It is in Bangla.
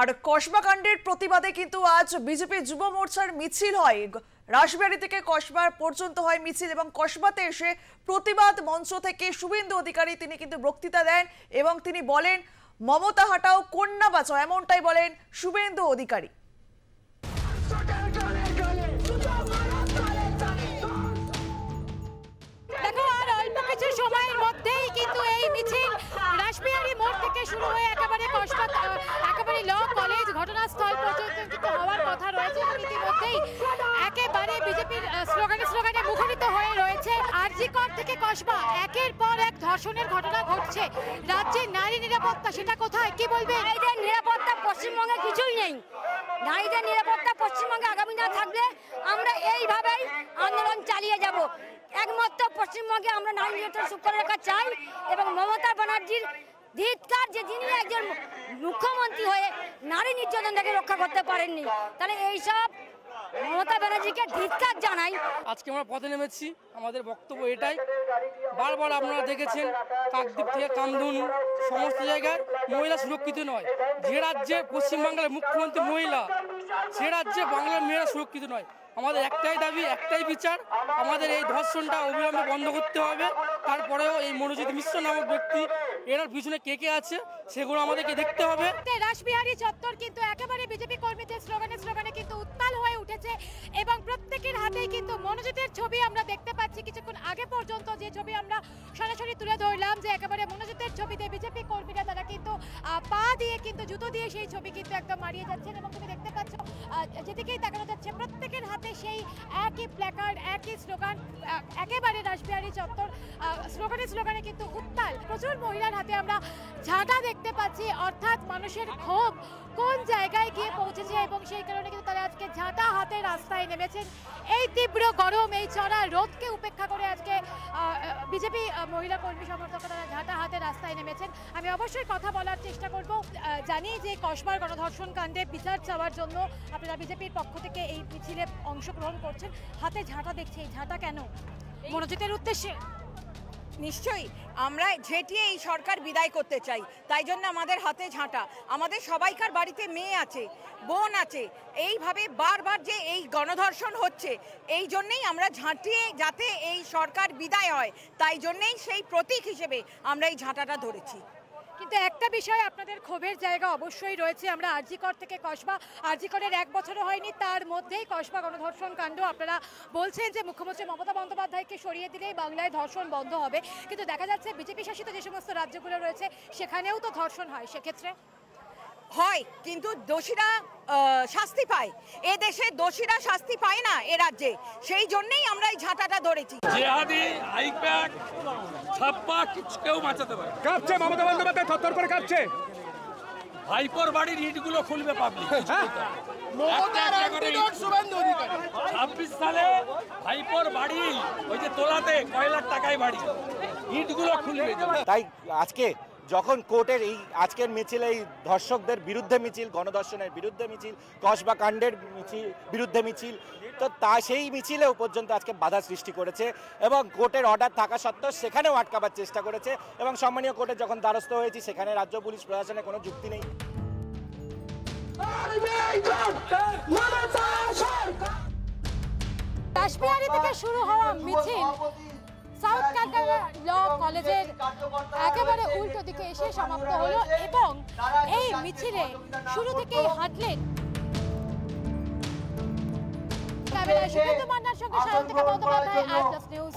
আর কসবা কাণ্ডের প্রতিবাদে কিন্তু আজ বিজেপি যুব মোর্চার মিছিল হয়। রাসবিহারী থেকে কসবা পর্যন্ত হয় মিছিল এবং কসবাতে এসে প্রতিবাদ মঞ্চ থেকে শুভেন্দু অধিকারী তিনি কিন্তু বক্তৃতা দেন এবং তিনি বলেন মমতা হাটাও কন্যা বাঁচাও, এমনটাই বলেন শুভেন্দু অধিকারী। দেখো আর অল্প কিছু সময়ের মধ্যেই কিন্তু এই মিছিল রাসবিহারী মোড় থেকে শুরু হয়ে একেবারে কসবা একেবারে ল কলেজ ঘটনাস্থল পর্যন্ত কিন্তু হওয়ার কথা রয়েছে। ইতিমধ্যেই একেবারে বিজেপির স্লোগানে মুখরিত হয়ে রয়েছে। আরজি কর থেকে কসবা একের পর এক ধর্ষণের ঘটনা ঘটছে। রাজ্যের নারী নিরাপত্তা সেটা কোথায়, কি বলবে? নারীদের নিরাপত্তা পশ্চিমবঙ্গে কিছুই নেই। নারীদের নিরাপত্তা পশ্চিমবঙ্গে আগামী দিনে থাকলে আমরা এইভাবেই আন্দোলন চালিয়ে যাব। একমাত্র পশ্চিমবঙ্গে আমরা নারী নিরাপত্তা সুরক্ষা রাখা চাই এবং মমতা ব্যানার্জির ধিক্কার যে যিনি একজন মুখ্যমন্ত্রী হয়ে নারী নির্যাতন থেকে রক্ষা করতে পারেননি, তাহলে এইসব মমতা ব্যানার্জিকে ধিক্কার জানাই। আজকে আমরা পথে নেমেছি, আমাদের বক্তব্য এটাই। বারবার আপনারা দেখেছেন কাকদ্বীপ থেকে কামধুনু সমস্ত জায়গায় মহিলা সুরক্ষিত নয়। যে রাজ্যে পশ্চিমবাংলার মুখ্যমন্ত্রী মহিলা, সে রাজ্যে বাংলার মেয়েরা সুরক্ষিত নয়। আমাদের একটাই দাবি, একটাই বিচার, আমাদের এই ধর্ষণটা অবিলম্বে বন্ধ করতে হবে। তারপরেও এই মনোজিৎ মিশ্র নামক ব্যক্তি এর পিছনে কে কে আছে সেগুলো আমাদেরকে দেখতে হবে। রাসবিহারী চত্বর কিন্তু একেবারে বিজেপি কর্মীদের স্লোগানে কিন্তু উত্তাল হয়ে উঠেছে এবং প্রত্যেকের হাতেই কিন্তু মনোজিতের ছবি আমরা দেখতে পাচ্ছি। কিছুক্ষণ আগে পর্যন্ত যে ছবি আমরা সরাসরি তুলে ধরলাম যে একেবারে মনোজিতের ছবিতে বিজেপি কর্মীরা তারা কিন্তু পা দিয়ে কিন্তু জুতো দিয়ে সেই ছবি কিন্তু একদম মারিয়ে যাচ্ছেন এবং তুমি দেখতে পাচ্ছ যেদিকেই তাকানো যাচ্ছে প্রত্যেকের হাতে সেই একই প্ল্যাকার্ড, একই স্লোগান। একেবারে রাসবিহারী চত্বর স্লোগানে কিন্তু উত্তাল। প্রচুর মহিলার হাতে আমরা ঝাঁটা দেখতে পাচ্ছি, অর্থাৎ মানুষের ক্ষোভ কোন জায়গায় গিয়ে পৌঁছেছে এবং সেই কারণে কিন্তু তারা আজকে ঝাঁটা হাতে রাস্তায় নেমেছেন। এই তীব্র গরম, এই চড়া রোদকে উপেক্ষা করে আজকে বিজেপি মহিলা কর্মী সমর্থকরা তারা ঝাঁটা হাতে রাস্তায় নেমেছেন। আমি অবশ্যই কথা বলার চেষ্টা করব। জানি যে কসবার গণধর্ষণ কাণ্ডে বিচার চাওয়ার জন্য আপনারা বিজেপির পক্ষ থেকে এই মিছিলে অংশগ্রহণ করছেন, হাতে ঝাঁটা দেখছি, এই ঝাঁটা কেন? মনোজিতের উদ্দেশ্যে? নিশ্চয়ই আমরা ঝেঁটিয়ে এই সরকার বিদায় করতে চাই, তাই জন্য আমাদের হাতে ঝাঁটা। আমাদের সবাইকার বাড়িতে মেয়ে আছে, বোন আছে, এইভাবে বারবার যে এই গণধর্ষণ হচ্ছে এই জন্যেই আমরা ঝাঁটিয়ে যাতে এই সরকার বিদায় হয়, তাই জন্যেই সেই প্রতীক হিসেবে আমরা এই ঝাঁটাটা ধরেছি। কিন্তু একটা বিষয় আপনাদের ক্ষোভের জায়গা অবশ্যই রয়েছে। আমরা আরজি কর থেকে কসবা, আরজি করের 1 বছরও হয়নি, তার মধ্যেই কসবা গণধর্ষণ কাণ্ড। আপনারা বলছেন যে মুখ্যমন্ত্রী মমতা বন্দ্যোপাধ্যায়কে সরিয়ে দিলেই বাংলায় ধর্ষণ বন্ধ হবে, কিন্তু দেখা যাচ্ছে বিজেপি শাসিত যে সমস্ত রাজ্যগুলো রয়েছে সেখানেও তো ধর্ষণ হয়। সেক্ষেত্রে হয়, কিন্তু দোষীরা শাস্তি পায়। এ দেশে দোষীরা শাস্তি পায় না এ রাজ্যে, সেই জন্যই আমরা এই ঝাঁটাটা ধরেছি। জেহাদি আইপ্যাক ছাপ্পা কিছু কেউ বাঁচাতে পারে। কাঁপছে মমতা বন্দ্যোপাধ্যায়, থরথর করে কাঁপছে। ভাইপোর বাড়ির ইটগুলো খুলবে পাবলিক। 26 সালে ভাইপোর বাড়ি ওই যে তোলাতে কয়লার টাকায় বাড়ি, ইটগুলো খুলবে। তাই আজকে যখন কোর্টের এই আজকের মিছিল, এই ধর্ষকদের বিরুদ্ধে মিছিল, গণধর্ষণের বিরুদ্ধে মিছিল, কসবা কাণ্ডের বিরুদ্ধে মিছিল, তো সেই মিছিলেও পর্যন্ত আজকে বাধা সৃষ্টি করেছে এবং কোর্টের অর্ডার থাকা সত্ত্বেও সেখানেও আটকাবার চেষ্টা করেছে এবং সম্মানীয় কোর্টের যখন দ্বারস্থ হয়েছি সেখানে রাজ্য পুলিশ প্রশাসনের কোনো যুক্তি নেই। রাসবিহারী থেকে শুরু হওয়া মিছিল সাউথ ক্যালকাটা ল কলেজের একেবারে উল্টো দিকে এসে সমাপ্ত হলো এবং এই মিছিলে শুরু থেকেই হাঁটলেন ক্যামেরায় সুব্রত মান্নার সঙ্গে সায়ন্তিকা বন্দ্যোপাধ্যায়, আজ নিউজ।